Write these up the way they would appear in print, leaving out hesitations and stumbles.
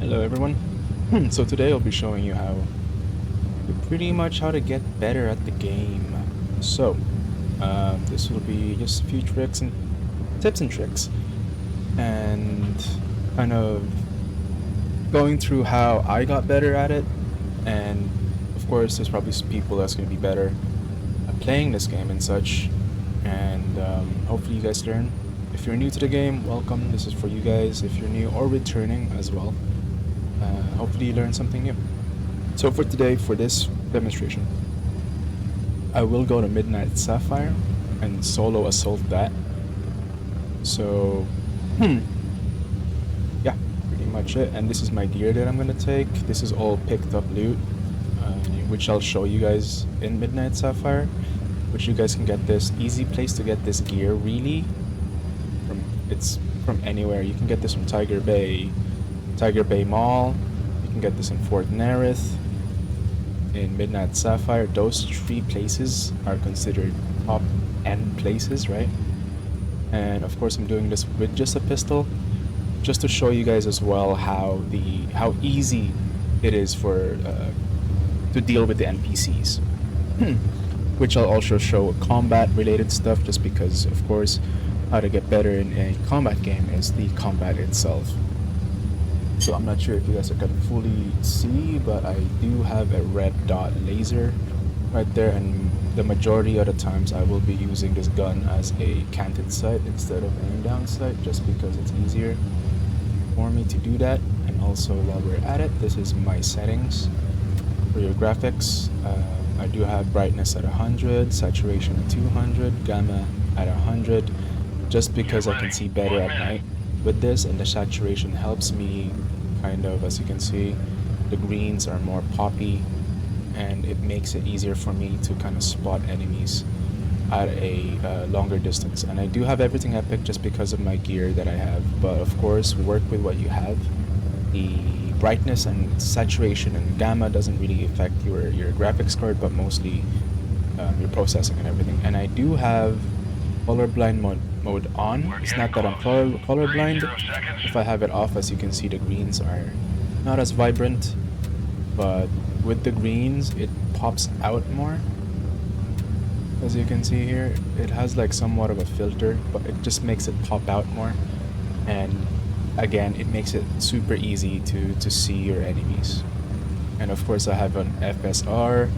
Hello everyone. So today I'll be showing you how to get better at the game. So this will be just a few tricks and tips and tricks, and kind of going through how I got better at it. And of course, there's probably some people that's going to be better at playing this game and such. And hopefully you guys learn. If you're new to the game, welcome. This is for you guys. If you're new or returning as well, hopefully you learn something new. So for today, for this demonstration, I will go to Midnight Sapphire and solo assault that. So, yeah, pretty much it. And this is my gear that I'm gonna take. This is all picked up loot, which I'll show you guys in Midnight Sapphire. Which you guys can get this easy place to get this gear. Really, it's from anywhere. You can get this from Tiger Bay Mall. You can get this in Fort Nerith, in Midnight Sapphire. Those three places are considered top end places, right? And of course I'm doing this with just a pistol, just to show you guys as well how easy it is for to deal with the NPCs. Which I'll also show combat related stuff, just because of course how to get better in a combat game is the combat itself. So I'm not sure if you guys are gonna fully see, but I do have a red dot laser right there, and the majority of the times I will be using this gun as a canted sight instead of aim down sight, just because it's easier for me to do that. And also, while we're at it, this is my settings for your graphics. I do have brightness at 100, saturation at 200, gamma at 100, just because I can see better at night with this, and the saturation helps me kind of, as you can see, the greens are more poppy, and it makes it easier for me to kind of spot enemies at a longer distance. And I do have everything epic just because of my gear that I have, but of course work with what you have. The brightness and saturation and gamma doesn't really affect your graphics card, but mostly your processing and everything. And I do have colorblind mode on. It's not that I'm colorblind. If I have it off, as you can see, the greens are not as vibrant, but with the greens it pops out more. As you can see here, it has like somewhat of a filter, but it just makes it pop out more. And again, it makes it super easy to see your enemies. And of course I have an FSR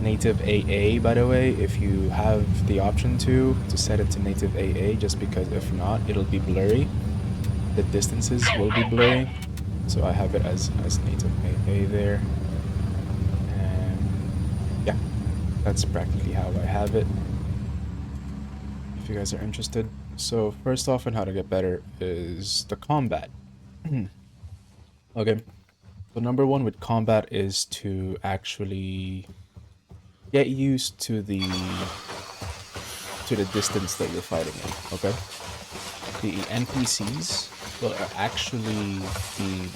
native AA, by the way, if you have the option to set it to native AA, just because if not, it'll be blurry. The distances will be blurry. So I have it as native AA there. And yeah, that's practically how I have it, if you guys are interested. So first off, on how to get better is the combat. Okay, so number one with combat is to actually get used to the distance that you're fighting in. Okay, the NPCs will actually be,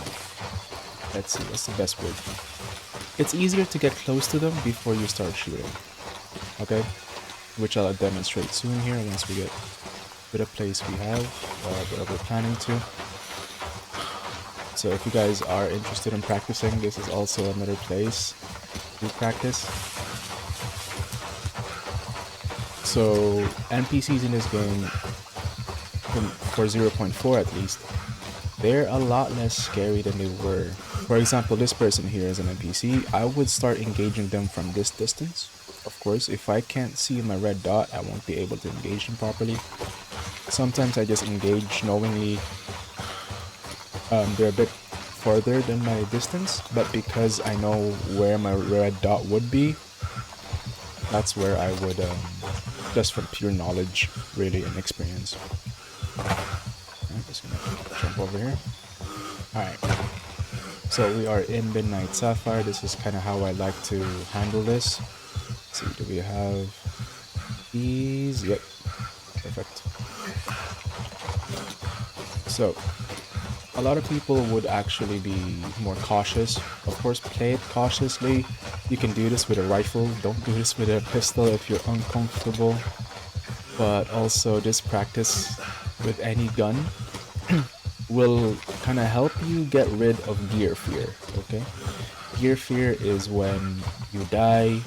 let's see, what's the best word? It's easier to get close to them before you start shooting. Okay, which I'll demonstrate soon here once we get to the place we have, that we're planning to. So if you guys are interested in practicing, this is also another place to practice. So NPCs in this game, for 0.4 at least, they're a lot less scary than they were. For example, this person here is an NPC. I would start engaging them from this distance. Of course, if I can't see my red dot, I won't be able to engage them properly. Sometimes I just engage knowingly. They're a bit further than my distance, but because I know where my red dot would be, that's where I would, just from pure knowledge, really, and experience. I'm just gonna jump over here. Alright, so we are in Midnight Sapphire. This is kind of how I like to handle this. Let's see, do we have these? Yep, perfect. So a lot of people would actually be more cautious. Of course, play it cautiously. You can do this with a rifle. Don't do this with a pistol if you're uncomfortable. But also, this practice with any gun will kind of help you get rid of gear fear, okay? Gear fear is when you die,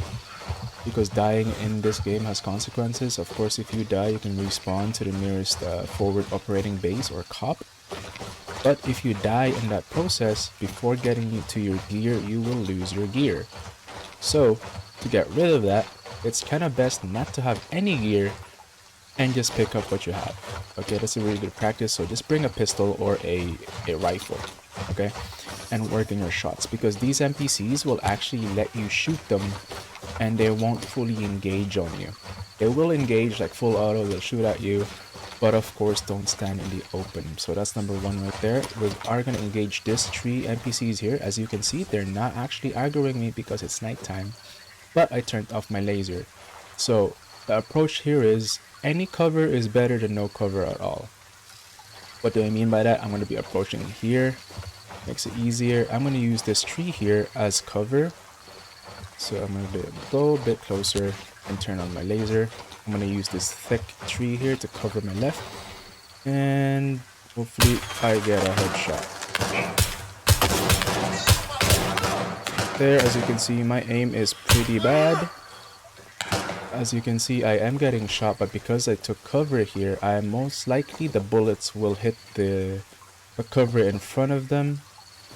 because dying in this game has consequences. Of course, if you die, you can respawn to the nearest forward operating base or cop. But if you die in that process, before getting to your gear, you will lose your gear. So, to get rid of that, it's kind of best not to have any gear and just pick up what you have. Okay, that's a really good practice. So just bring a pistol or a rifle, okay, and work on your shots, because these NPCs will actually let you shoot them and they won't fully engage on you. They will engage like full auto, they'll shoot at you, but of course don't stand in the open. So that's number one right there. We are going to engage these 3 NPCs here. As you can see, they're not actually aggroing me because it's nighttime, but I turned off my laser. So the approach here is any cover is better than no cover at all. What do I mean by that? I'm going to be approaching here, makes it easier. I'm going to use this tree here as cover. So I'm going to go a bit closer and turn on my laser. I'm going to use this thick tree here to cover my left, and hopefully I get a headshot. There, as you can see, my aim is pretty bad. As you can see, I am getting shot, but because I took cover here, I am most likely the bullets will hit the cover in front of them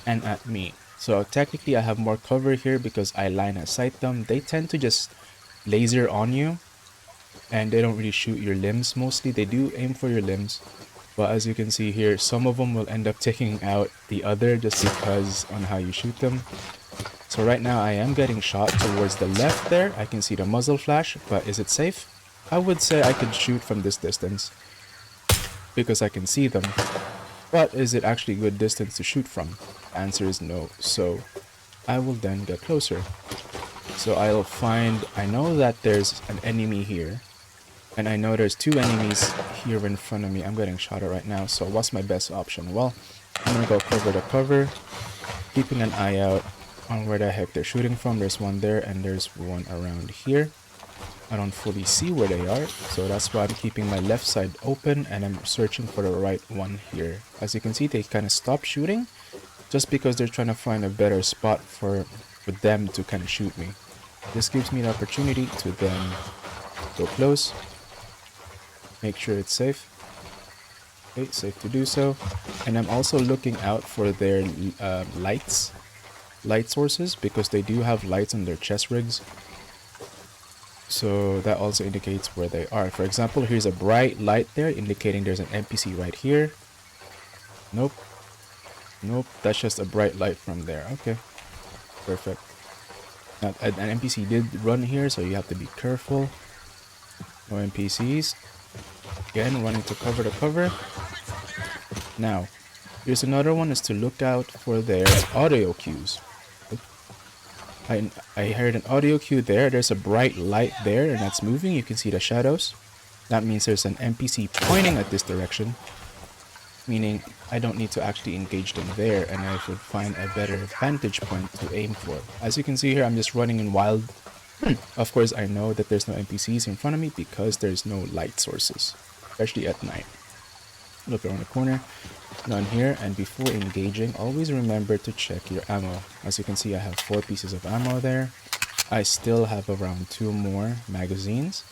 and at me. So technically I have more cover here because I line of sight them. They tend to just laser on you and they don't really shoot your limbs mostly. They do aim for your limbs, but as you can see here, some of them will end up taking out the other just because on how you shoot them. So right now I am getting shot towards the left there. I can see the muzzle flash, but is it safe? I would say I could shoot from this distance because I can see them. But is it actually a good distance to shoot from? The answer is no. So I will then get closer. So I'll find, I know that there's an enemy here. And I know there's 2 enemies here in front of me. I'm getting shot at right now. So what's my best option? Well, I'm going to go cover to cover, keeping an eye out on where the heck they're shooting from. There's one there and there's one around here. I don't fully see where they are, so that's why I'm keeping my left side open and I'm searching for the right one here. As you can see, they kind of stop shooting just because they're trying to find a better spot for them to kind of shoot me. This gives me the opportunity to then go close, make sure it's safe. Okay, safe to do so. And I'm also looking out for their light sources, because they do have lights on their chest rigs. So that also indicates where they are. For example, here's a bright light there indicating there's an NPC right here. Nope. Nope, that's just a bright light from there. Okay, perfect. Now, an NPC did run here, so you have to be careful. No NPCs. Again, running to cover. Now, here's another one, is to look out for their audio cues. I heard an audio cue there. There's a bright light there and that's moving. You can see the shadows. That means there's an NPC pointing at this direction, meaning I don't need to actually engage them there, and I should find a better vantage point to aim for. As you can see here, I'm just running in wild. Of course, I know that there's no NPCs in front of me because there's no light sources, especially at night. Look around the corner, none here. And before engaging, always remember to check your ammo. As you can see, I have 4 pieces of ammo there. I still have around 2 more magazines.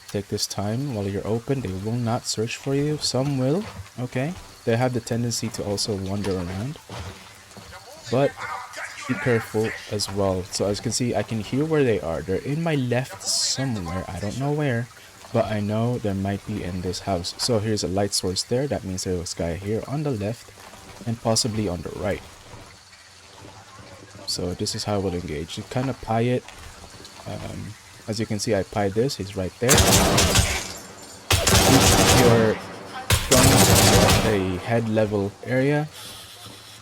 Take this time while you're open. They will not search for you. Some will, okay? They have the tendency to also wander around, but be careful as well. So as you can see, I can hear where they are. They're in my left somewhere. I don't know where, but I know there might be in this house. So here's a light source there. That means there's a guy here on the left and possibly on the right. So this is how we'll engage. You kind of pie it. As you can see, I pied this. He's right there. You're from a head level area,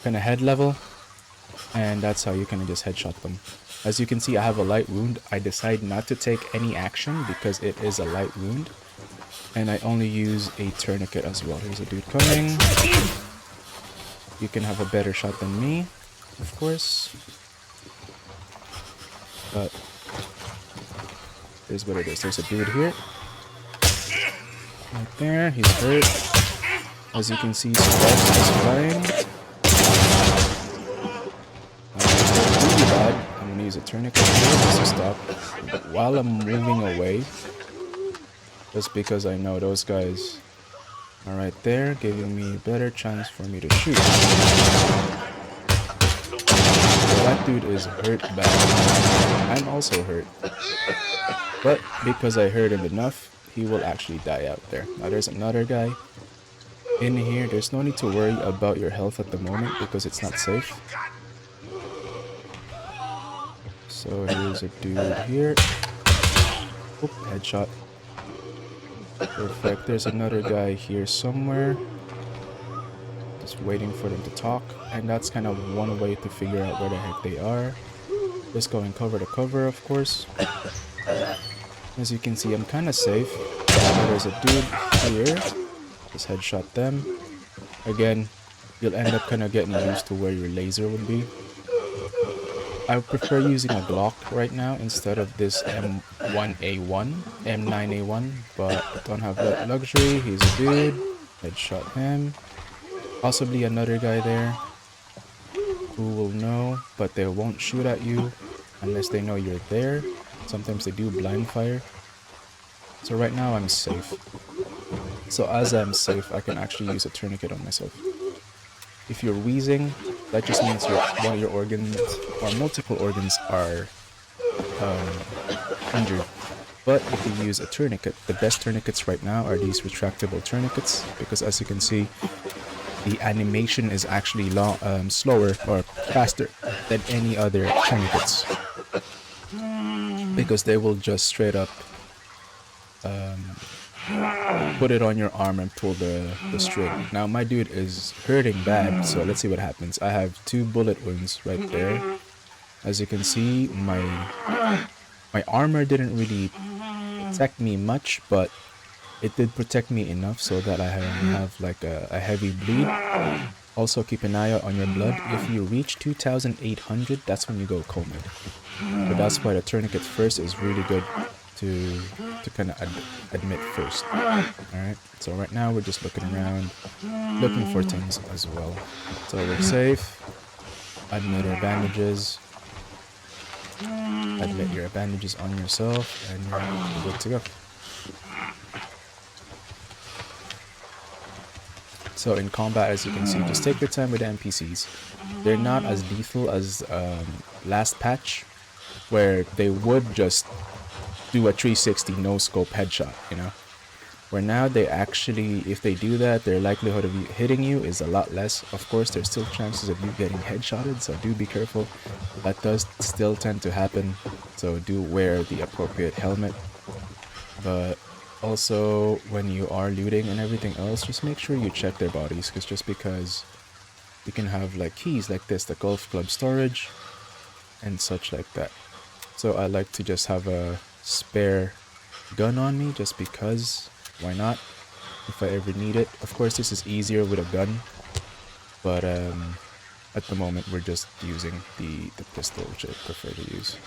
kind of head level, and that's how you kind of just headshot them. As you can see, I have a light wound. I decide not to take any action because it is a light wound. And I only use a tourniquet as well. Here's a dude coming. You can have a better shot than me, of course. But here's what it is. There's a dude here. Right there. He's hurt. As you can see, some bugs is flying. while I'm moving away, just because I know those guys are right there, giving me a better chance for me to shoot. That dude is hurt bad. I'm also hurt. But because I hurt him enough, he will actually die out there. Now there's another guy in here. There's no need to worry about your health at the moment because it's not safe. So here's a dude here. Oop, headshot. Perfect. There's another guy here somewhere. Just waiting for them to talk. And that's kind of one way to figure out where the heck they are. Just going cover to cover, of course. As you can see, I'm kind of safe. There's a dude here. Just headshot them. Again, you'll end up kind of getting used to where your laser would be. I prefer using a Glock right now instead of this M1A1, M9A1, but don't have that luxury. He's a dude. Headshot him. Possibly another guy there who will know, but they won't shoot at you unless they know you're there. Sometimes they do blind fire. So right now I'm safe. So as I'm safe, I can actually use a tourniquet on myself. If you're wheezing, that just means one of your organs or multiple organs are injured. But if you use a tourniquet, the best tourniquets right now are these retractable tourniquets, because as you can see, the animation is actually slower or faster than any other tourniquets, because they will just straight up put it on your arm and pull the string. Now my dude is hurting bad, so let's see what happens. I have 2 bullet wounds right there. As you can see, my armor didn't really protect me much, but it did protect me enough so that I have like a heavy bleed. Also keep an eye out on your blood. If you reach 2,800, that's when you go coma. So that's why the tourniquet first is really good to kind of admit first. Alright, so right now we're just looking around, looking for things as well. So we're safe. Admit our bandages. Admit your bandages on yourself, and you're good to go. So in combat, as you can see, just take your time with the NPCs. They're not as lethal as last patch, where they would just do a 360 no scope headshot, you know. Where now they actually, if they do that, their likelihood of hitting you is a lot less. Of course, there's still chances of you getting headshotted, so do be careful. That does still tend to happen, so do wear the appropriate helmet. But also, when you are looting and everything else, just make sure you check their bodies, because just because you can have like keys like this, the golf club storage and such like that. So I like to just have a spare gun on me, just because, why not, if I ever need it. Of course, this is easier with a gun, but at the moment we're just using the pistol, which I prefer to use.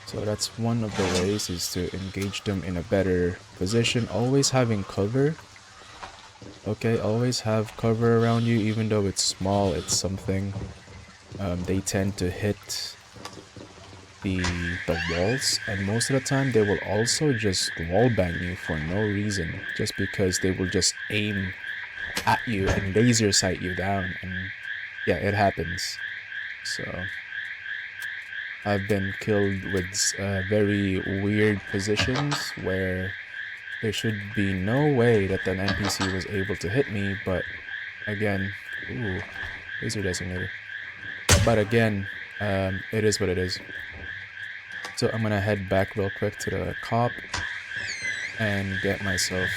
So that's one of the ways, is to engage them in a better position. Always having cover. Okay, always have cover around you, even though it's small, it's something. They tend to hit the walls, and most of the time they will also just wall bang you for no reason, just because they will just aim at you and laser sight you down, and yeah, it happens. So I've been killed with very weird positions where there should be no way that an NPC was able to hit me, but again, ooh, laser designator. But again, it is what it is. So I'm gonna head back real quick to the cop and get myself,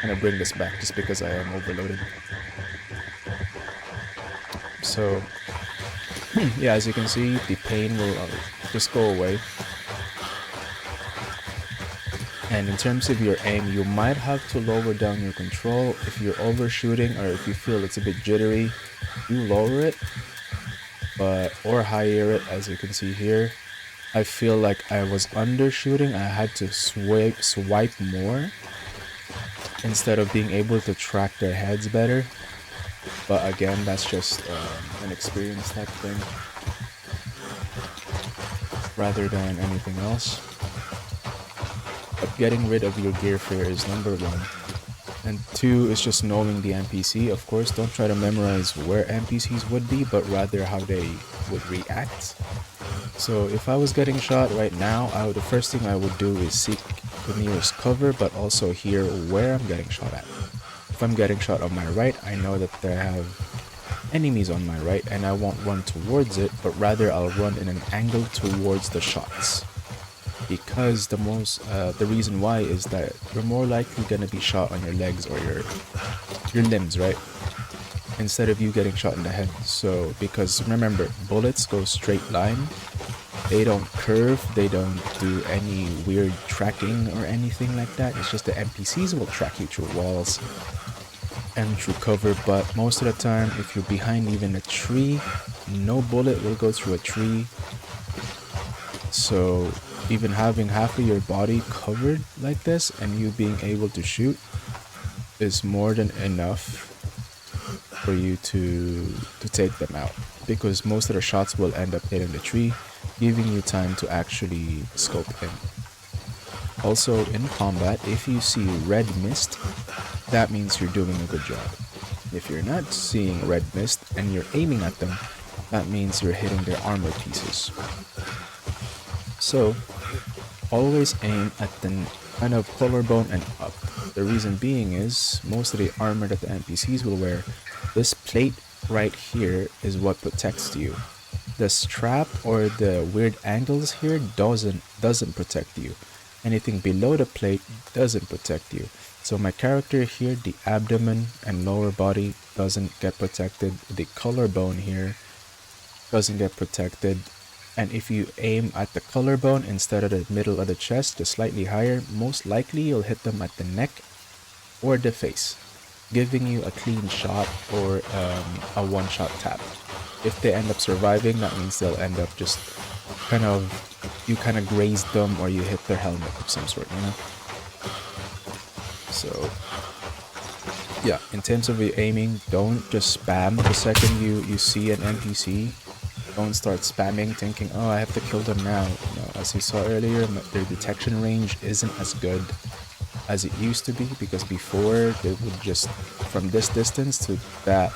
gonna bring this back just because I am overloaded. So yeah, as you can see, the pain will just go away. And in terms of your aim, you might have to lower down your control. If you're overshooting, or if you feel it's a bit jittery, do lower it, or higher it. As you can see here, I feel like I was undershooting. I had to swipe more instead of being able to track their heads better. But again, that's just an experience type thing. rather than anything else. But getting rid of your gear fear is number one. And two is just knowing the NPC. Of course, don't try to memorize where NPCs would be, but rather how they would react. So if I was getting shot right now, the first thing I would do is seek the nearest cover, but also hear where I'm getting shot at. If I'm getting shot on my right, I know that they have enemies on my right, and I won't run towards it, but rather I'll run in an angle towards the shots. Because the reason why is that you're more likely gonna be shot on your legs or your limbs, right? Instead of you getting shot in the head. So because remember, bullets go straight line. They don't curve, they don't do any weird tracking or anything like that. It's just the NPCs will track you through walls and through cover, but most of the time if you're behind even a tree, no bullet will go through a tree. So even having half of your body covered like this and you being able to shoot is more than enough for you to take them out, because most of the shots will end up hitting the tree, giving you time to actually scope in. Also in combat, if you see red mist, that means you're doing a good job. If you're not seeing red mist and you're aiming at them, that means you're hitting their armor pieces. So always aim at the kind of collarbone and up. The reason being is most of the armor that the NPCs will wear, this plate right here is what protects you. The strap or the weird angles here doesn't protect you. Anything below the plate doesn't protect you. So my character here, the abdomen and lower body doesn't get protected. The collarbone here doesn't get protected. And if you aim at the collarbone instead of the middle of the chest, just slightly higher, most likely you'll hit them at the neck or the face, giving you a clean shot or a one-shot tap. If they end up surviving, that means they'll end up just you kind of grazed them or you hit their helmet of some sort, you know? So yeah, in terms of your aiming, don't just spam the second you see an NPC. Don't start spamming thinking, oh, I have to kill them now. You know, as you saw earlier, their detection range isn't as good as it used to be, because before they would just, from this distance to that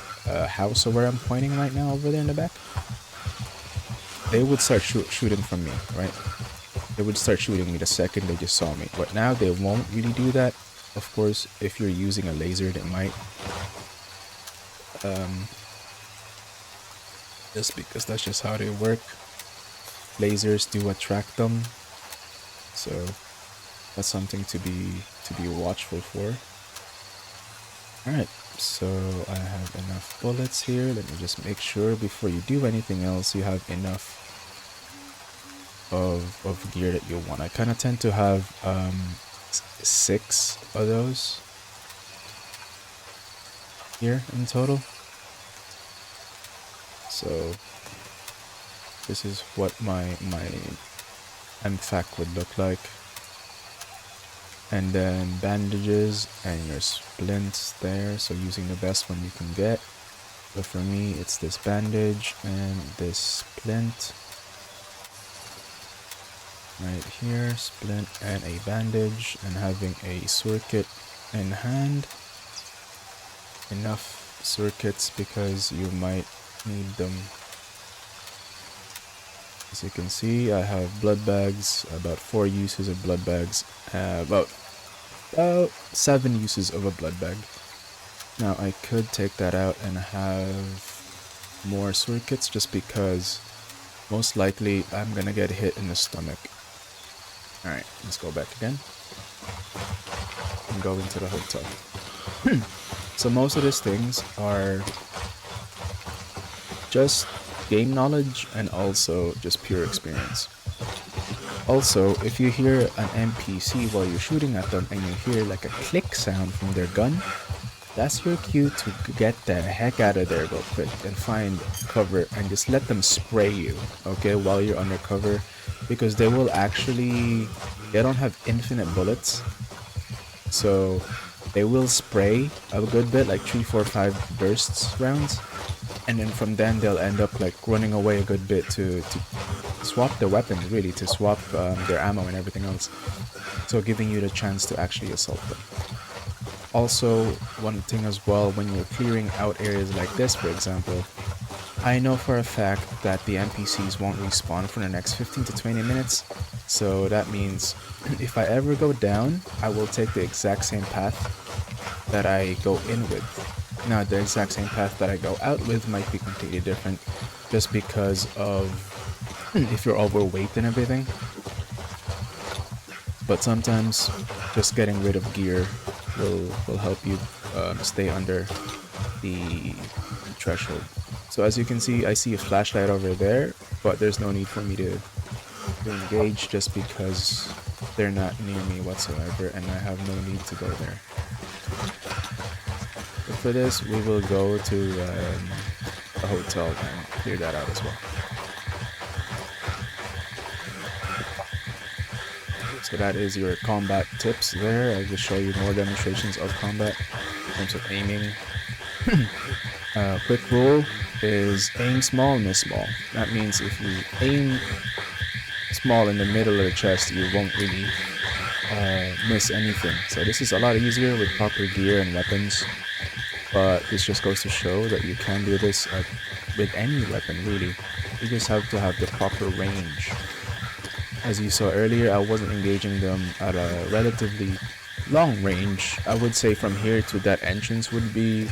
house where I'm pointing right now over there in the back, they would start shooting from me, right? They would start shooting me the second they just saw me. But now they won't really do that. Of course, if you're using a laser, they might. Just because that's just how they work. Lasers do attract them, so that's something to be watchful for. Alright, so I have enough bullets here. Let me just make sure before you do anything else you have enough of gear that you want. I kind of tend to have 6 of those here in total. So this is what my MFAC would look like. And then bandages and your splints there, so using the best one you can get. But for me it's this bandage and this splint right here, splint and a bandage, and having a circuit in hand. Enough circuits because you might need them. As you can see, I have blood bags, about 4 uses of blood bags, about 7 uses of a blood bag. Now I could take that out and have more circuits, just because most likely I'm gonna get hit in the stomach. Alright, let's go back again and go into the hotel. So most of these things are just game knowledge and also just pure experience. Also, if you hear an NPC while you're shooting at them and you hear like a click sound from their gun, that's your cue to get the heck out of there real quick and find cover and just let them spray you, okay, while you're undercover, because they will actually, they don't have infinite bullets, so they will spray a good bit, like 3, 4, 5 bursts rounds, and then from then they'll end up like running away a good bit to swap the weapons, really, to swap their ammo and everything else. So giving you the chance to actually assault them. Also, one thing as well, when you're clearing out areas like this, for example, I know for a fact that the NPCs won't respawn for the next 15 to 20 minutes. So that means if I ever go down, I will take the exact same path that I go in with. Now, the exact same path that I go out with might be completely different just because of if you're overweight and everything. But sometimes just getting rid of gear will help you stay under the threshold. So as you can see, I see a flashlight over there, but there's no need for me to engage just because they're not near me whatsoever and I have no need to go there. But for this, we will go to a hotel and clear that out as well. So that is your combat tips there. I'll just show you more demonstrations of combat in terms of aiming. Quick rule is aim small, miss small. That means if you aim small in the middle of the chest, you won't really miss anything. So this is a lot easier with proper gear and weapons. But this just goes to show that you can do this with any weapon, really. You just have to have the proper range. As you saw earlier, I wasn't engaging them at a relatively long range. I would say from here to that entrance would be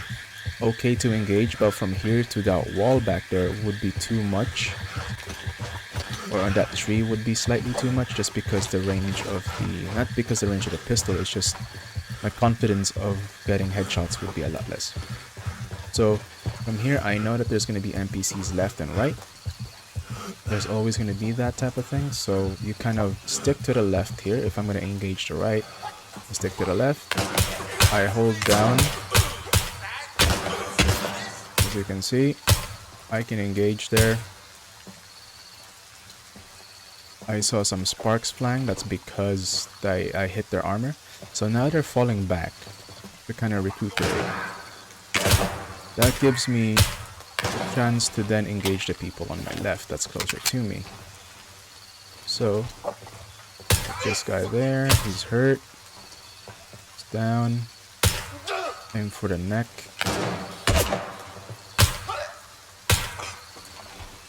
okay to engage, but from here to that wall back there would be too much. Or on that tree would be slightly too much, just because the range of the... not because the range of the pistol, it's just my confidence of getting headshots would be a lot less. So from here, I know that there's going to be NPCs left and right. There's always going to be that type of thing, so you kind of stick to the left here. If I'm going to engage the right, I stick to the left. I hold down. As you can see, I can engage there. I saw some sparks flying. That's because I hit their armor. So now they're falling back to kind of recuperate. That gives me a chance to then engage the people on my left that's closer to me. So this guy there, he's hurt. He's down. Aim for the neck.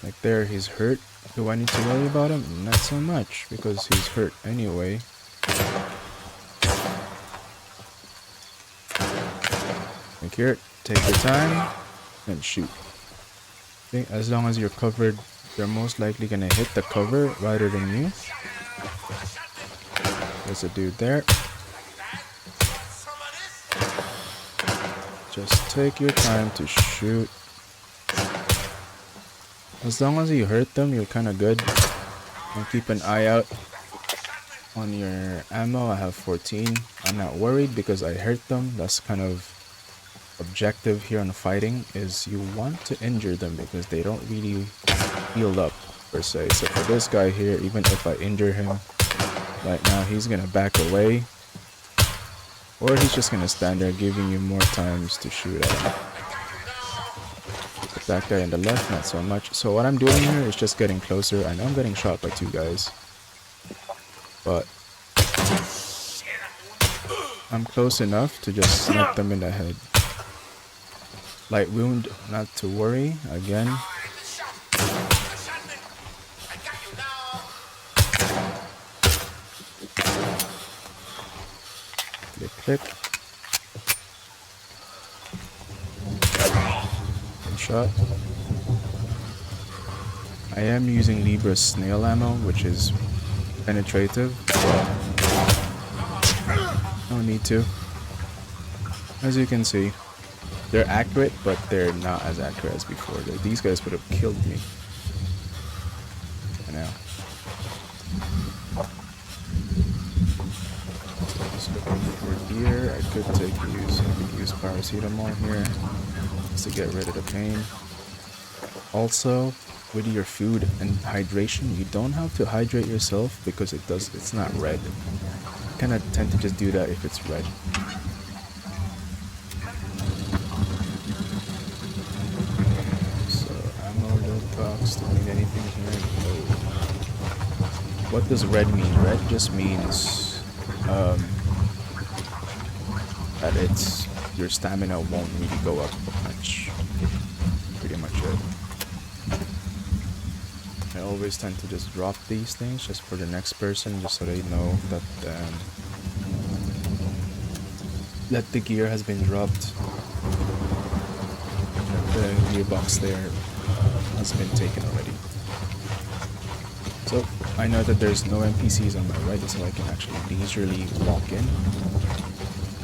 Like there, he's hurt. Do I need to worry about him? Not so much, because he's hurt anyway. Like here, take your time and shoot. Okay, as long as you're covered, they're most likely gonna hit the cover rather than you. There's a dude there. Just take your time to shoot. As long as you hurt them, you're kind of good. And keep an eye out on your ammo. I have 14. I'm not worried because I hurt them. That's kind of objective here on fighting, is you want to injure them because they don't really heal up per se. So for this guy here, even if I injure him right now, he's gonna back away, or he's just gonna stand there giving you more times to shoot at him. That guy on the left, not so much. So what I'm doing here is just getting closer. I know I'm getting shot by two guys, but I'm close enough to just snap them in the head. Light wound, not to worry. Again, click, click. Shot. I am using Libra's snail ammo, which is penetrative, but no need to. As you can see, they're accurate, but they're not as accurate as before. These guys would have killed me. I know. Just looking for gear. I could use paracetamol here just to get rid of the pain. Also, with your food and hydration, you don't have to hydrate yourself because it's not red. I kind of tend to just do that if it's red. So ammo, loot box, do I need anything here? No. What does red mean? Red just means that your stamina won't really go up much. Pretty much it. I always tend to just drop these things just for the next person, just so they know that the gear has been dropped. The gearbox there has been taken already. So I know that there's no NPCs on my right, so I can actually leisurely walk in.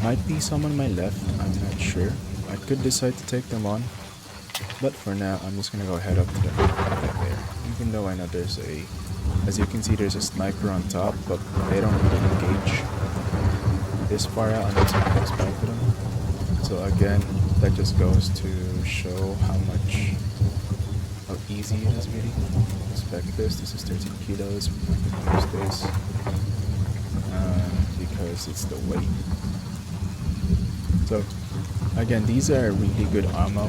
Might be some on my left, I'm not sure. I could decide to take them on, but for now I'm just gonna go head up to the right there. Even though I know there's as you can see, there's a sniper on top, but they don't really engage this far out unless you can expect them. So again, that just goes to show how easy it is really. Expect this. This is 13 kilos. We're not gonna use this because it's the weight. So again, these are really good armor,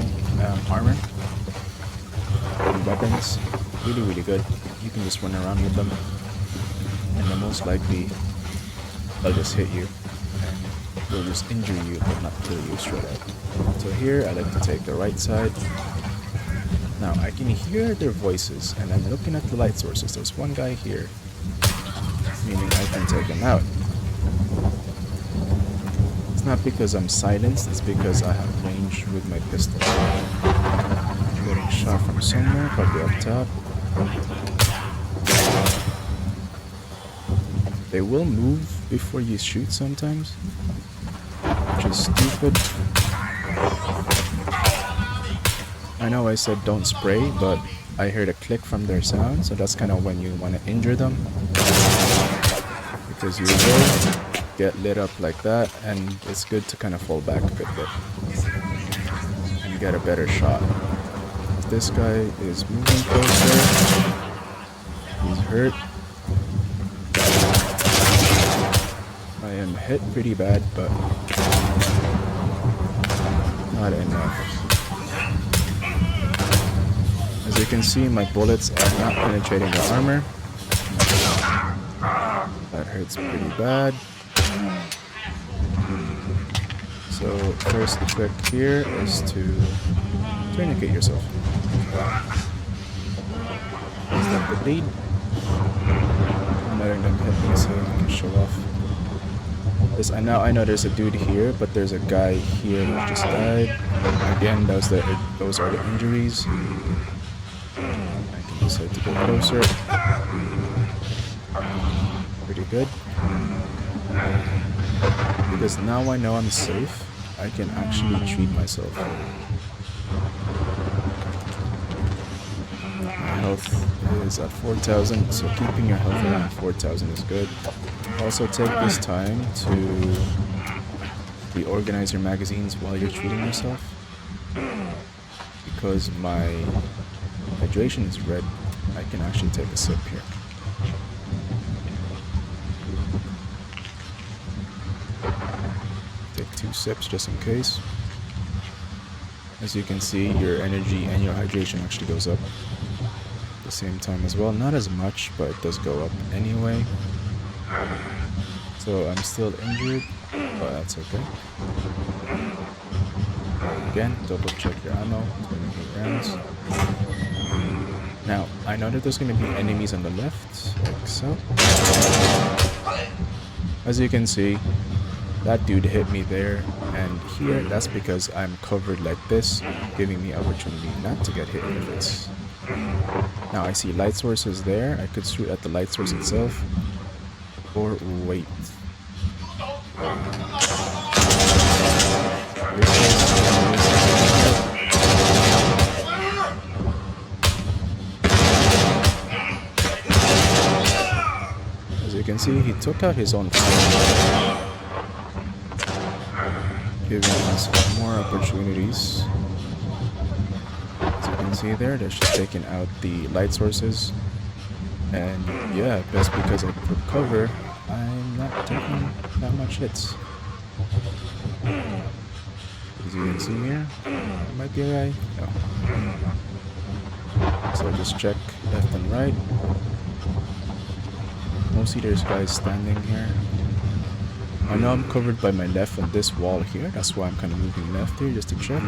good weapons. Really good. You can just run around with them, and then most likely they'll just hit you and they'll just injure you but not kill you straight up. So here I like to take the right side. Now I can hear their voices and I'm looking at the light sources. There's one guy here, meaning I can take him out. It's not because I'm silenced, it's because I have range with my pistol. I'm getting shot from somewhere, probably up top. They will move before you shoot sometimes, which is stupid. I know I said don't spray, but I heard a click from their sound, so that's kind of when you want to injure them, because you will get lit up like that, and it's good to kind of fall back a good bit and get a better shot. This guy is moving closer. He's hurt. I am hit pretty bad, but not enough. As you can see, my bullets are not penetrating the armor. That hurts pretty bad. So first trick here is to tourniquet yourself. Is that the bleed? I'm letting them hit me so I can show off. I know there's a dude here, but there's a guy here that just died. Again, those are the injuries. I can decide to go closer. Pretty good. Because now I know I'm safe, I can actually treat myself. My health is at 4,000, so keeping your health around 4,000 is good. Also take this time to reorganize your magazines while you're treating yourself. Because my hydration is red, I can actually take a sip here. Take 2 sips just in case. As you can see, your energy and your hydration actually goes up at the same time as well. Not as much, but it does go up anyway. So I'm still injured, but that's okay. Again, double check your ammo, 28 rounds. Now, I know that there's going to be enemies on the left, like so. As you can see, that dude hit me there and here. That's because I'm covered like this, giving me opportunity not to get hit in the face. Now I see light sources there. I could shoot at the light source itself, or wait. As you can see, he took out his own phone, giving us more opportunities. As you can see there, they're just taking out the light sources. And yeah, just because I put cover, I'm not taking that much hits. As you can see here, it might be alright. No. So just check left and right. Mostly there's guys standing here. I know I'm covered by my left on this wall here. That's why I'm kind of moving left here just to check.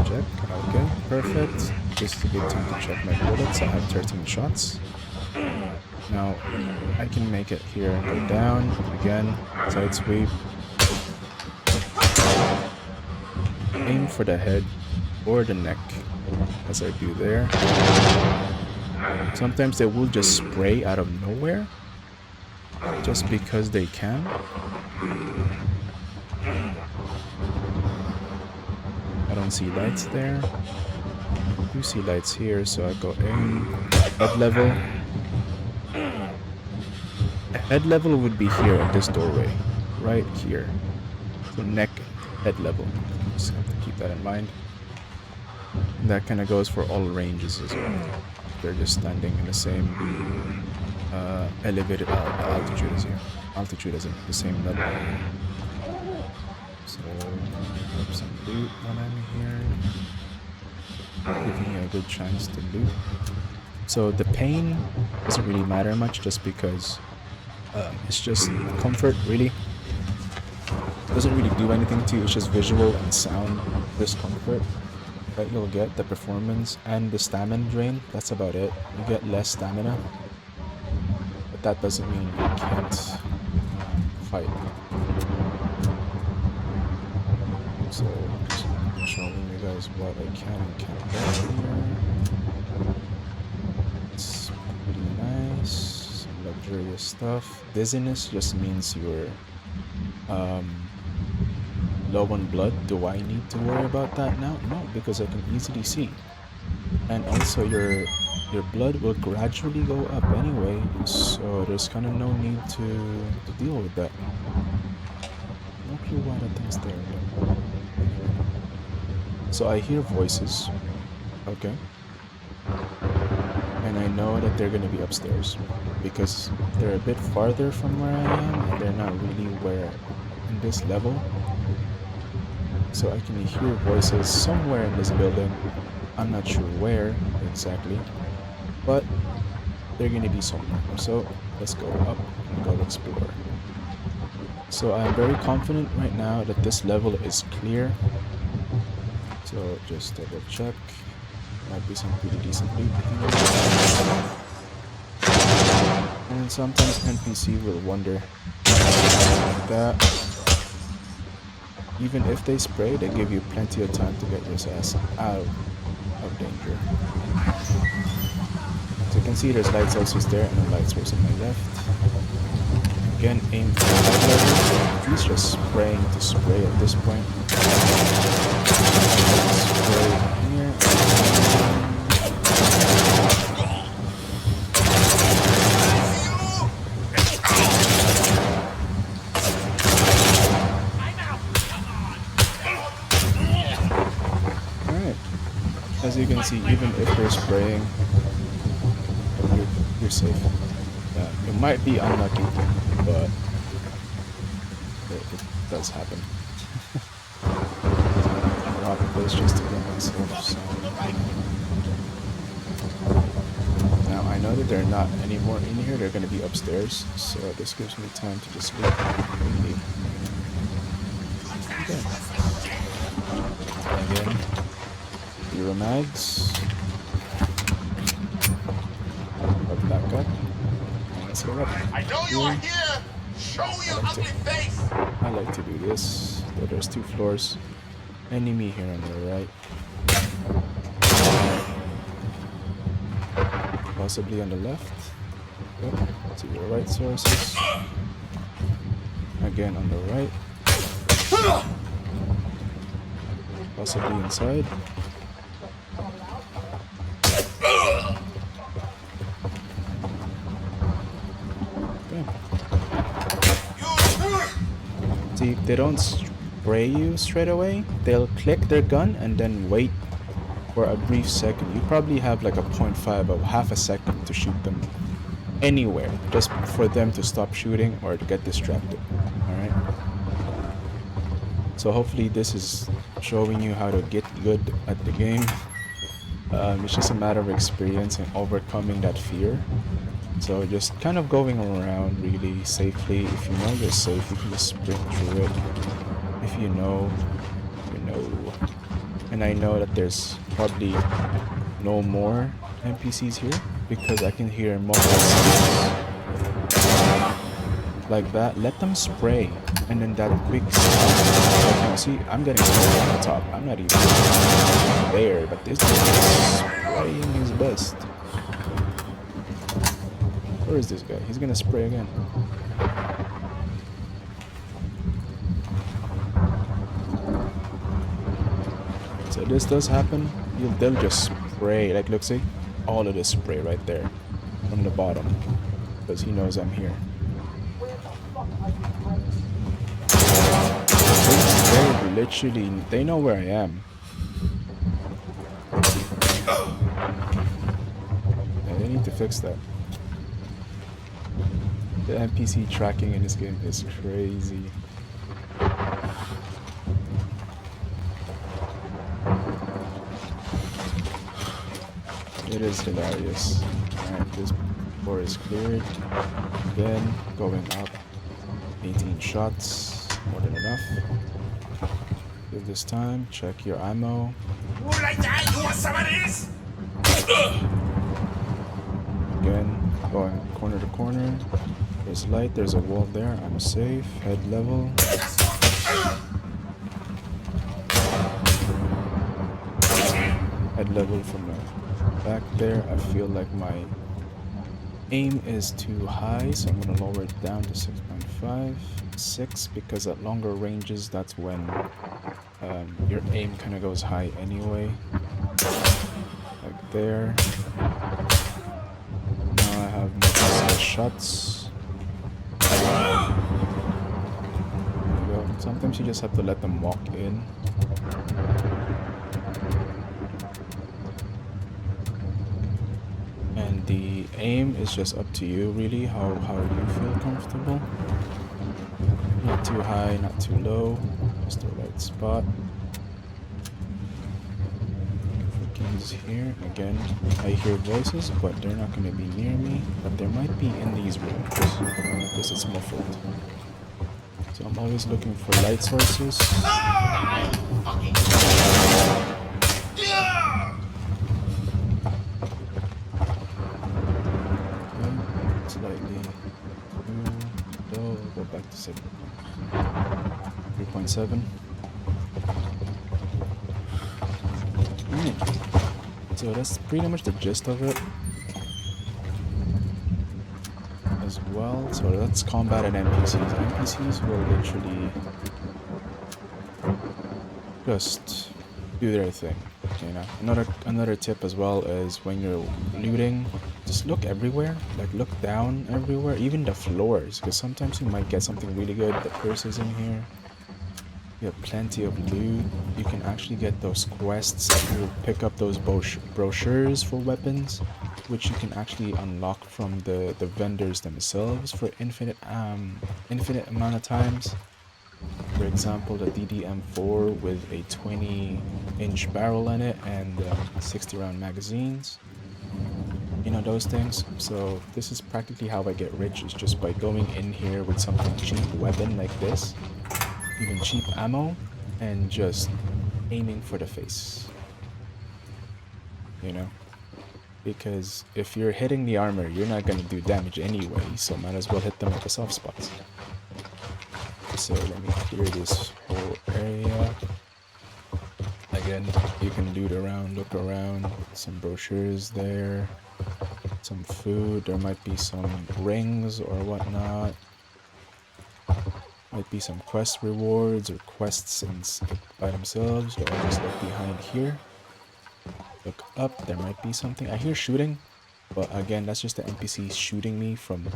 Check. Okay, perfect. This is a good time to check my bullets. I have 13 shots. Now, I can make it here and go down. Again, side sweep. Aim for the head or the neck, as I do there. Sometimes they will just spray out of nowhere, just because they can. I don't see lights there. I do see lights here, so I go aim. Head level. Head level would be here at this doorway, right here. So neck, head level. Just have to keep that in mind. And that kind of goes for all ranges as well. They're just standing in the same elevated altitude as you. Altitude as in the same level. So, grab some loot when I'm here. Giving you a good chance to loot. So the pain doesn't really matter much, just because it's just comfort, really. It doesn't really do anything to you. It's just visual and sound discomfort that you'll get. The performance and the stamina drain, that's about it. You get less stamina, but that doesn't mean you can't fight. So I'm showing you guys what I can and can't get here. It's pretty nice, some luxurious stuff. Dizziness just means you're low on blood. Do I need to worry about that now? No, because I can easily see. And also your blood will gradually go up anyway, so there's kind of no need to deal with that. No clue why that thing's there. So I hear voices. Okay. And I know that they're gonna be upstairs, because they're a bit farther from where I am, and they're not really where in this level. So I can hear voices somewhere in this building. I'm not sure where exactly, but they're gonna be somewhere. So let's go up and go explore. So I'm very confident right now that this level is clear. So just double check. Might be some pretty decent loot here. And sometimes NPC will wonder like that. Even if they spray, they give you plenty of time to get your ass out of danger. So you can see there's light sources there and the light source on my left. Again, aim for the head level. He's just spraying to spray at this point. Spray here. As you can see, even if they're spraying, you're safe. Yeah, it might be unlucky, but it does happen. I'm robbing this just to get myself some. Now I know that they're not anymore in here, they're going to be upstairs, so this gives me time to just look and leave. Okay. Again. Zero mags. Back up. Let's go up. I know you are here. Show your ugly face. I like to do this. So there's 2 floors. Enemy here on the right. Possibly on the left. Yep. To your right sources. Again on the right. Possibly inside. See, they don't spray you straight away. They'll click their gun and then wait for a brief second. You probably have like a 0.5 of half a second to shoot them anywhere, just for them to stop shooting or to get distracted. Alright? So hopefully this is showing you how to get good at the game. It's just a matter of experience and overcoming that fear. So just kind of going around really safely. If you know you're safe, you can just sprint through it. If you know, you know. And I know that there's probably no more NPCs here because I can hear multiple like that. Let them spray, and then that quick like, you see, I'm getting on the top. I'm not even there, but this guy is spraying his best. Where is this guy? He's gonna spray again. So this does happen. They'll just spray. Like, look, see, all of this spray right there from the bottom, because he knows I'm here. They literally, they know where I am. Yeah, they need to fix that. The NPC tracking in this game is crazy. It is hilarious. Alright, this floor is cleared. Again, going up. 18 shots, more than enough. Give this time, check your ammo. Who like that? You want some of this? Again, going corner to corner. There's light, there's a wall there. I'm safe. Head level. Head level from the back there. I feel like my aim is too high, so I'm gonna lower it down to 6.5, 6, because at longer ranges, that's when your aim kind of goes high anyway. Like there. Now I have multiple shots. There you go. Sometimes you just have to let them walk in. And the aim is just up to you, really, how you feel comfortable. Not too high, not too low, just the right spot. He's here. Again, I hear voices, but they're not going to be near me. But they might be in these rooms, because it's muffled. So I'm always looking for light sources. Slightly too low. Go back to 3.7. So that's pretty much the gist of it as well. So let's combat an NPCs. NPCs will literally just do their thing. You know, another tip as well is when you're looting, just look everywhere. Like, look down everywhere, even the floors, because sometimes you might get something really good. The purse is in here. You have plenty of loot. You can actually get those quests if you pick up those brochures for weapons, which you can actually unlock from the vendors themselves for infinite amount of times. For example, the DDM4 with a 20-inch barrel in it and 60-round magazines. You know, those things. So this is practically how I get rich, is just by going in here with something cheap weapon like this, even cheap ammo, and just aiming for the face. You know? Because if you're hitting the armor, you're not going to do damage anyway, so might as well hit them at the soft spots. So let me clear this whole area. Again, you can loot around, look around. Some brochures there. Some food. There might be some rings or whatnot. Might be some quest rewards or quests by themselves. So I'll just look behind here. Look up. There might be something. I hear shooting. But again, that's just the NPCs shooting me from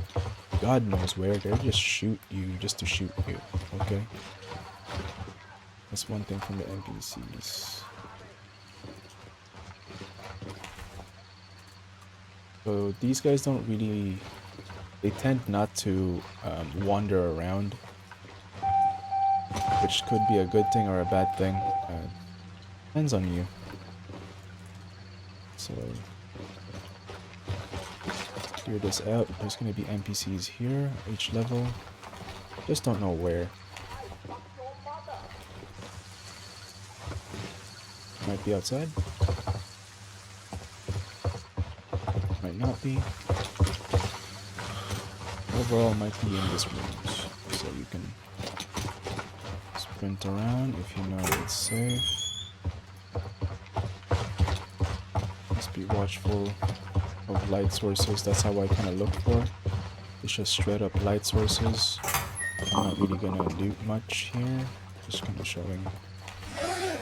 God knows where. They'll just shoot you just to shoot you. Okay? That's one thing from the NPCs. So these guys don't really... They tend not to wander around, which could be a good thing or a bad thing. Depends on you. So... Clear this out. There's gonna be NPCs here, each level. Just don't know where. Might be outside. Might not be. Overall, might be in this room. So you can sprint around if you know it's safe. Just be watchful of light sources. That's how I kind of look for. It's just straight up light sources. I'm not really gonna loot much here. Just kind of showing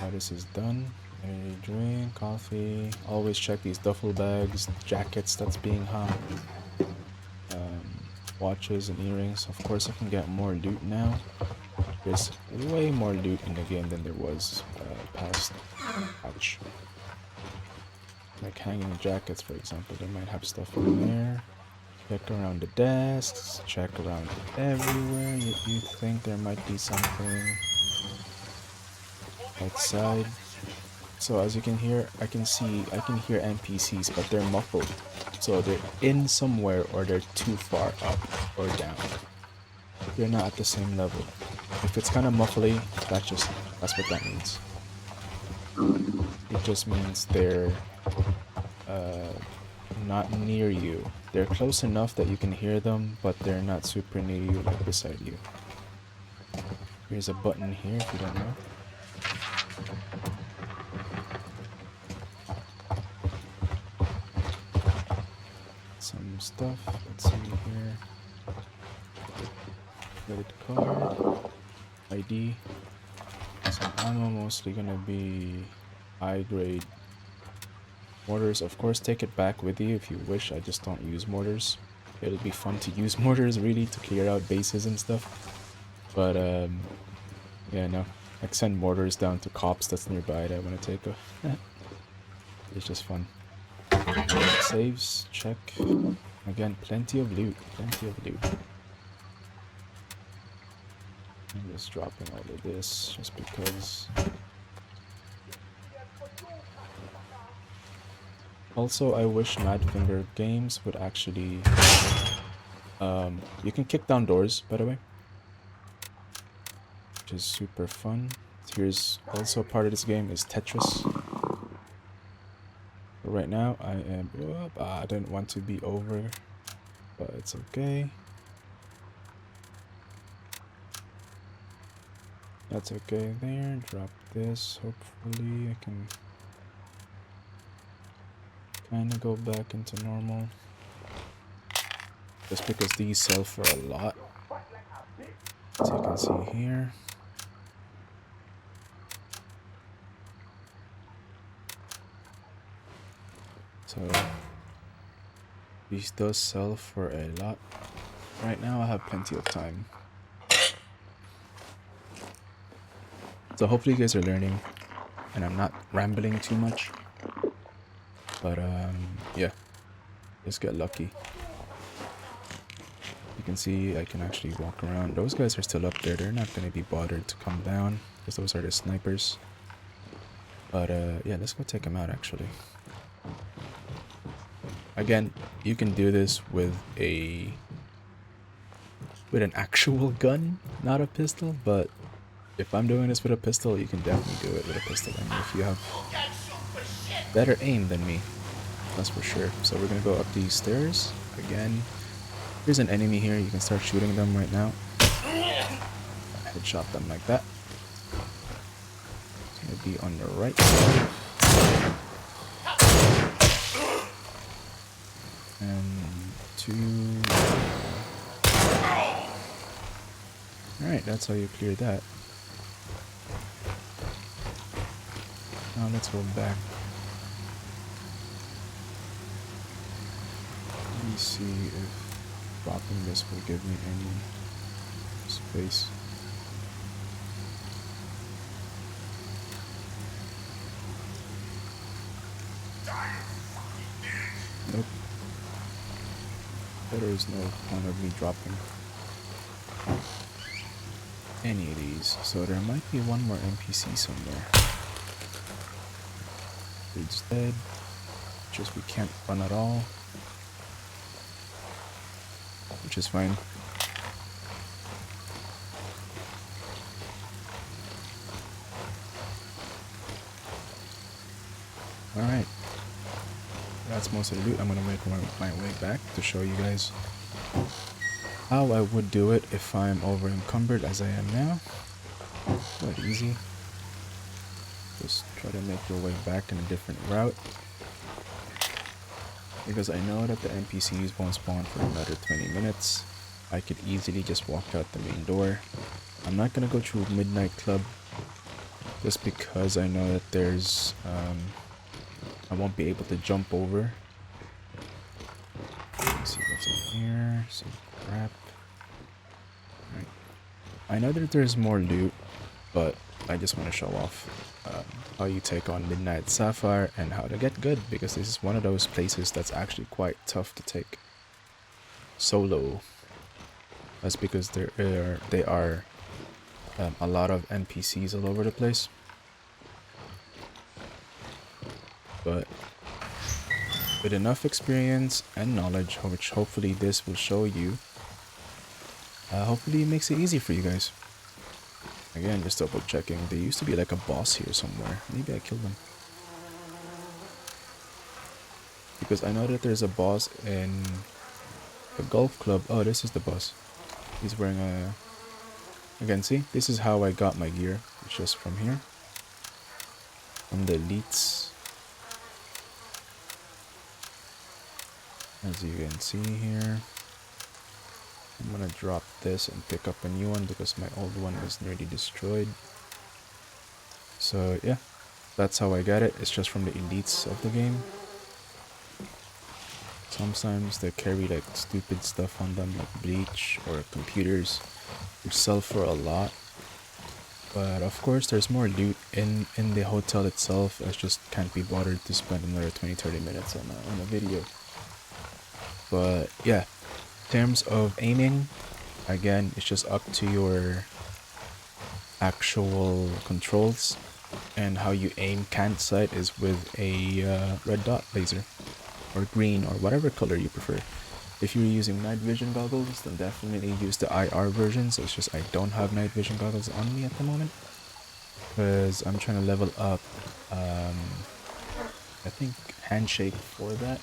how this is done. A drink, coffee. Always check these duffel bags, jackets that's being hung, watches and earrings. Of course, I can get more loot now. There's way more loot in the game than there was past patch. Like hanging jackets, for example. They might have stuff in there. Check around the desks. Check around everywhere. You think there might be something outside. So as you can hear, I can hear NPCs, but they're muffled. So they're in somewhere or they're too far up or down. They're not at the same level. If it's kind of muffly, that's what that means. It just means they're not near you. They're close enough that you can hear them, but they're not super near you, like beside you. Here's a button here if you don't know. Some stuff. Let's see here. Credit card. ID. Some ammo, mostly gonna be high grade mortars. Of course, take it back with you if you wish. I just don't use mortars. It'll be fun to use mortars, really, to clear out bases and stuff. But yeah, no. Like send mortars down to cops that's nearby that want to take a. It's just fun. Saves, check. Again, plenty of loot. Plenty of loot. I'm just dropping all of this just because. Also, I wish Madfinger games would actually. You can kick down doors, by the way, which is super fun. Here's also part of this game is Tetris. Right now, I am. I didn't want to be over, but it's okay. That's okay there. Drop this. Hopefully, I can kind of go back into normal. Just because these sell for a lot. As you can see here. So these does sell for a lot. Right now I have plenty of time. So hopefully you guys are learning and I'm not rambling too much. But yeah, just get lucky. You can see I can actually walk around. Those guys are still up there. They're not going to be bothered to come down because those are the snipers. But yeah, let's go take them out actually. Again, you can do this with an actual gun, not a pistol, but if I'm doing this with a pistol, you can definitely do it with a pistol. I mean, if you have better aim than me, that's for sure. So we're gonna go up these stairs again. There's an enemy here. You can start shooting them right now. Headshot them like that. It's gonna be on the right side. And 2. Alright, that's how you clear that. Now let's go back. Let me see if dropping this will give me any space. Nope. There is no point of me dropping any of these. So there might be one more NPC somewhere. Dude's dead. Just we can't run at all. which is fine. Alright. That's most of the loot. I'm gonna make my way back to show you guys how I would do it if I'm over encumbered as I am now. Quite easy. Just try to make your way back in a different route. Because I know that the NPCs won't spawn for another 20 minutes. I could easily just walk out the main door. I'm not gonna go through Midnight Club just because I know that there's I won't be able to jump over. Let's see what's in here. Some crap. Right. I know that there's more loot, but I just want to show off how you take on Midnight Sapphire and how to get good, because this is one of those places that's actually quite tough to take solo. That's because there are a lot of NPCs all over the place. But with enough experience and knowledge, which hopefully this will show you, hopefully it makes it easy for you guys. Again, just double checking. There used to be like a boss here somewhere. Maybe I killed him. Because I know that there's a boss in the golf club. Oh, this is the boss. He's wearing a... Again, see? This is how I got my gear. It's just from here. From the elites. As you can see here. I'm gonna drop this and pick up a new one because my old one was nearly destroyed. So yeah, that's how I got it. It's just from the elites of the game. Sometimes they carry like stupid stuff on them, like bleach or computers, which sell for a lot. But of course there's more loot in the hotel itself. I just can't be bothered to spend another 20-30 minutes on a video. But yeah, in terms of aiming, again, it's just up to your actual controls, and how you aim campsite is with a red dot laser or green or whatever color you prefer. If you're using night vision goggles, then definitely use the IR version. So it's just I don't have night vision goggles on me at the moment because I'm trying to level up I think handshake for that.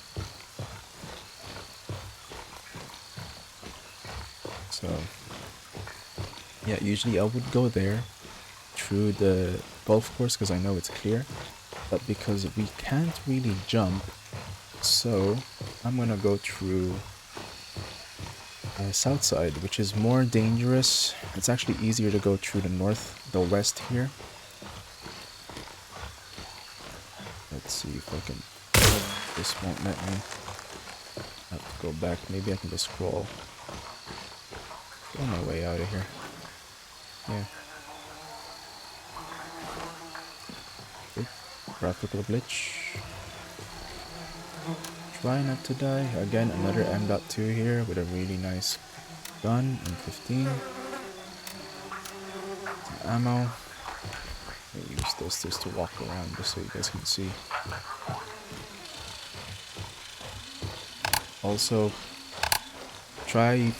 So yeah, usually I would go there through the golf course because I know it's clear, but because we can't really jump, so I'm gonna go through south side, which is more dangerous. It's actually easier to go through the west here. Let's see if I can... This won't let me. I have to go back. Maybe I can just scroll. On my way out of here. Yeah. Okay. Graphical glitch. Try not to die. Again, another M.2 here with a really nice gun and 15. Some ammo. I use this just to walk around just so you guys can see. Also, try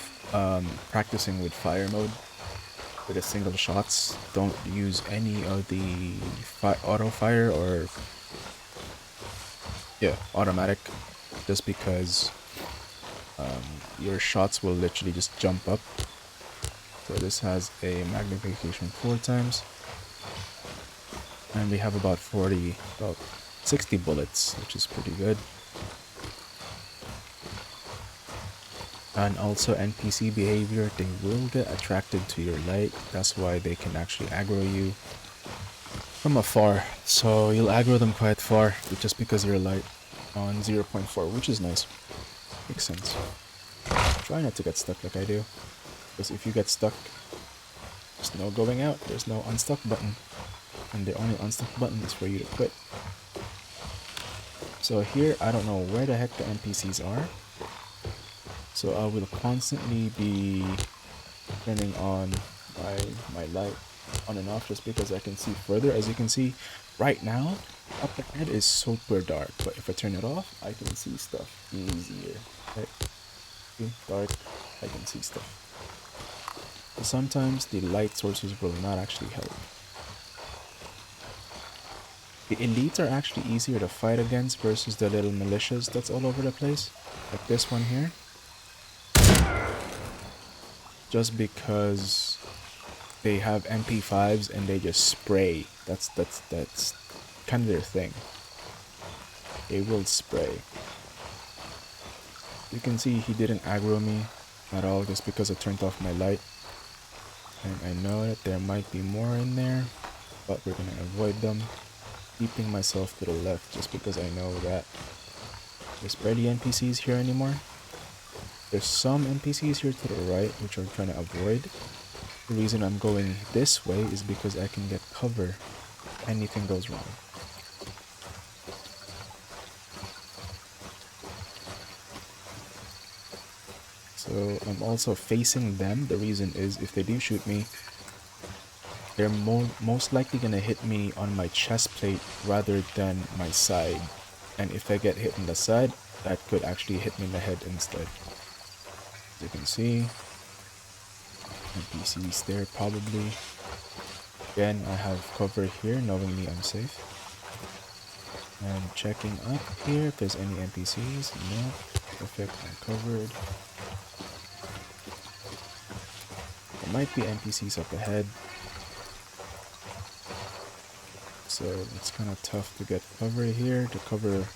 practicing with fire mode with a single shots. Don't use any of the auto fire or automatic, just because your shots will literally just jump up. So this has a magnification 4 times, and we have about 60 bullets, which is pretty good. And also NPC behavior, they will get attracted to your light. That's why they can actually aggro you from afar. So you'll aggro them quite far just because you're light on 0.4, which is nice. Makes sense. Try not to get stuck like I do, because if you get stuck, there's no going out. There's no unstuck button, and the only unstuck button is for you to quit. So here, I don't know where the heck the NPCs are. So I will constantly be turning on my light on and off just because I can see further. As you can see right now, up ahead is super dark, but if I turn it off, I can see stuff easier. Okay. Dark. I can see stuff. But sometimes the light sources will not actually help. The elites are actually easier to fight against versus the little militias that's all over the place. Like this one here. Just because they have MP5s and they just spray. That's kind of their thing. They will spray. You can see he didn't aggro me at all just because I turned off my light. And I know that there might be more in there, but we're gonna avoid them. Keeping myself to the left just because I know that there's barely NPCs here anymore. There's some NPCs here to the right which I'm trying to avoid. The reason I'm going this way is because I can get cover if anything goes wrong. So I'm also facing them. The reason is if they do shoot me, they're most likely going to hit me on my chest plate rather than my side. And if I get hit on the side, that could actually hit me in the head instead. As you can see, NPCs there probably. Again, I have cover here, knowingly I'm safe. And checking up here if there's any NPCs. No. Perfect, I'm covered. There might be NPCs up ahead. So it's kind of tough to get cover here. The cover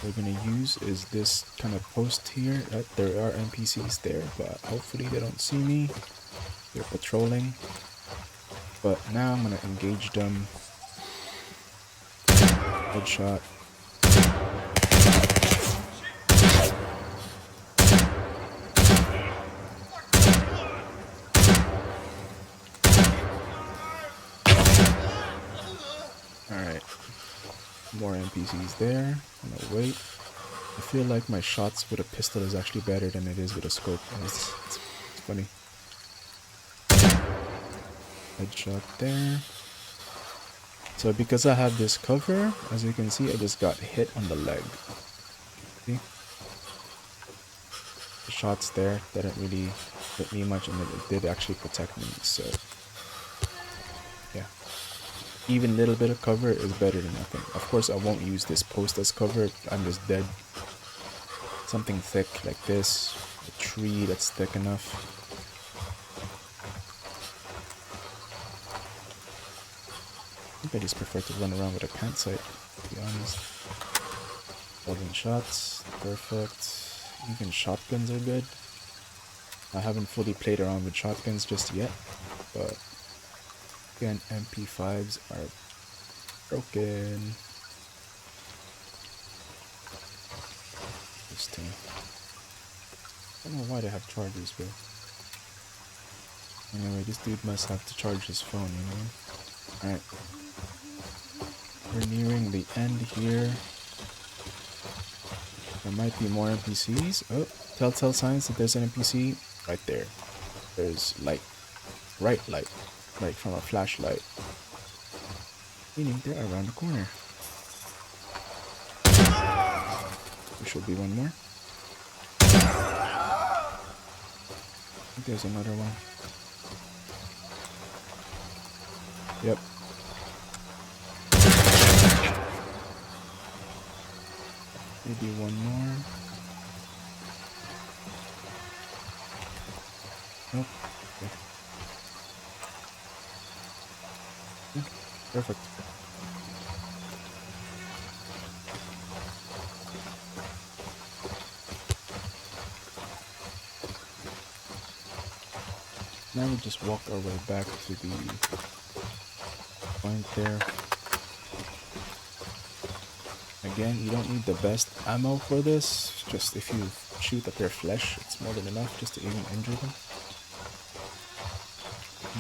we're going to use is this kind of post here. There are NPCs there, but hopefully they don't see me. They're patrolling. But now I'm going to engage them. Headshot. Alright. More NPCs there. I'm gonna wait. I feel like my shots with a pistol is actually better than it is with a scope. It's funny. Headshot there. So because I have this cover, as you can see, I just got hit on the leg. See? The shots there didn't really hit me much, and it did actually protect me, so yeah. Even a little bit of cover is better than nothing. Of course, I won't use this post as cover. I'm just dead. Something thick like this. A tree that's thick enough. I think I just prefer to run around with a campsite, to be honest. 11 shots. Perfect. Even shotguns are good. I haven't fully played around with shotguns just yet, but again, MP5s are broken. Interesting. I don't know why they have chargers, bro. Anyway, this dude must have to charge his phone, you know? Alright. We're nearing the end here. There might be more NPCs. Oh, telltale signs that there's an NPC right there. There's light. Bright light. Like from a flashlight. Meaning they're around the corner. There should be one more. I think there's another one. Yep. Maybe one more. Nope. Okay. Perfect. Now we just walk our way back to the point there. Again, you don't need the best ammo for this. Just if you shoot at their flesh, it's more than enough just to even injure them.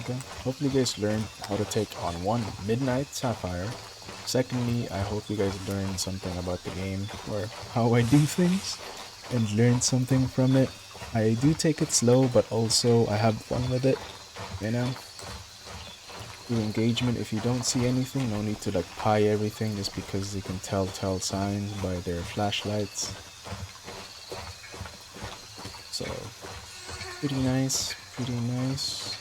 Okay. Hopefully you guys learned how to take on one Midnight Sapphire. Secondly, I hope you guys learned something about the game or how I do things and learned something from it. I do take it slow, but also I have fun with it, you know? Do engagement. If you don't see anything, no need to like pie everything just because you can tell signs by their flashlights. So Pretty nice, pretty nice.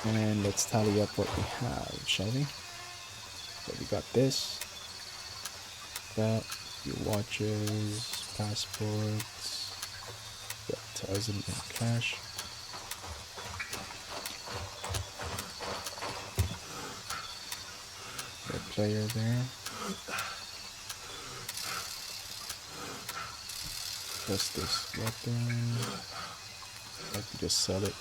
And let's tally up what we have, shall we? So we got this, that, your watches, passports, got 1,000 in cash. Got a player there. Just this weapon. I can just sell it.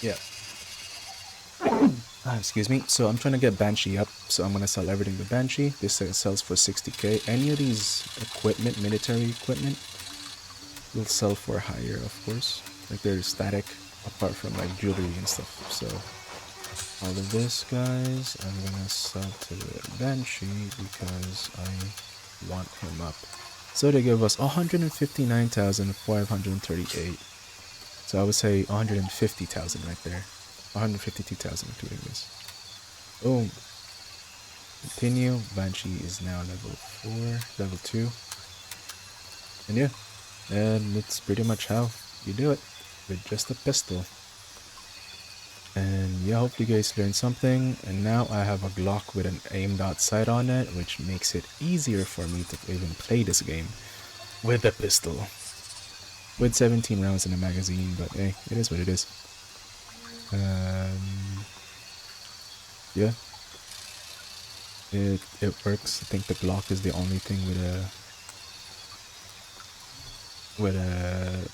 Yeah. Excuse me. So I'm trying to get Banshee up. So I'm gonna sell everything to Banshee. This sells for 60k. Any of these equipment, military equipment, will sell for higher, of course. Like they're static, apart from like jewelry and stuff. So all of this, guys, I'm gonna sell to Banshee because I want him up. So they give us 159,538. So I would say 150,000 right there. 152,000 including this. Boom. Continue. Banshee is now level 4, level 2. And yeah, and it's pretty much how you do it with just a pistol. And yeah, hope you guys learned something. And now I have a Glock with an aim dot sight on it, which makes it easier for me to even play this game with a pistol. With 17 rounds in a magazine, but hey, it is what it is. Yeah, it works. I think the Glock is the only thing with a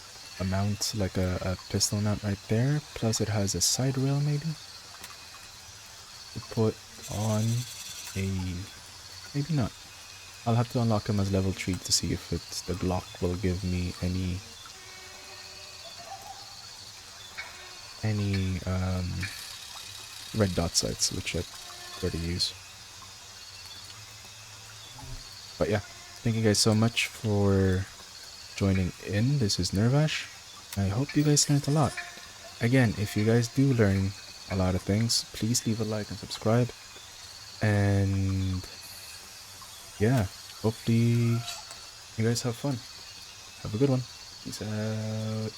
mount, like a pistol mount right there. Plus it has a side rail maybe to put on a, maybe not. I'll have to unlock him as level 3 to see if it's the Glock will give me any red dot sights, which I already use. But yeah, thank you guys so much for joining in. This is Nervash. I hope you guys learned a lot. Again, if you guys do learn a lot of things, please leave a like and subscribe. And yeah, hopefully you guys have fun. Have a good one. Peace out.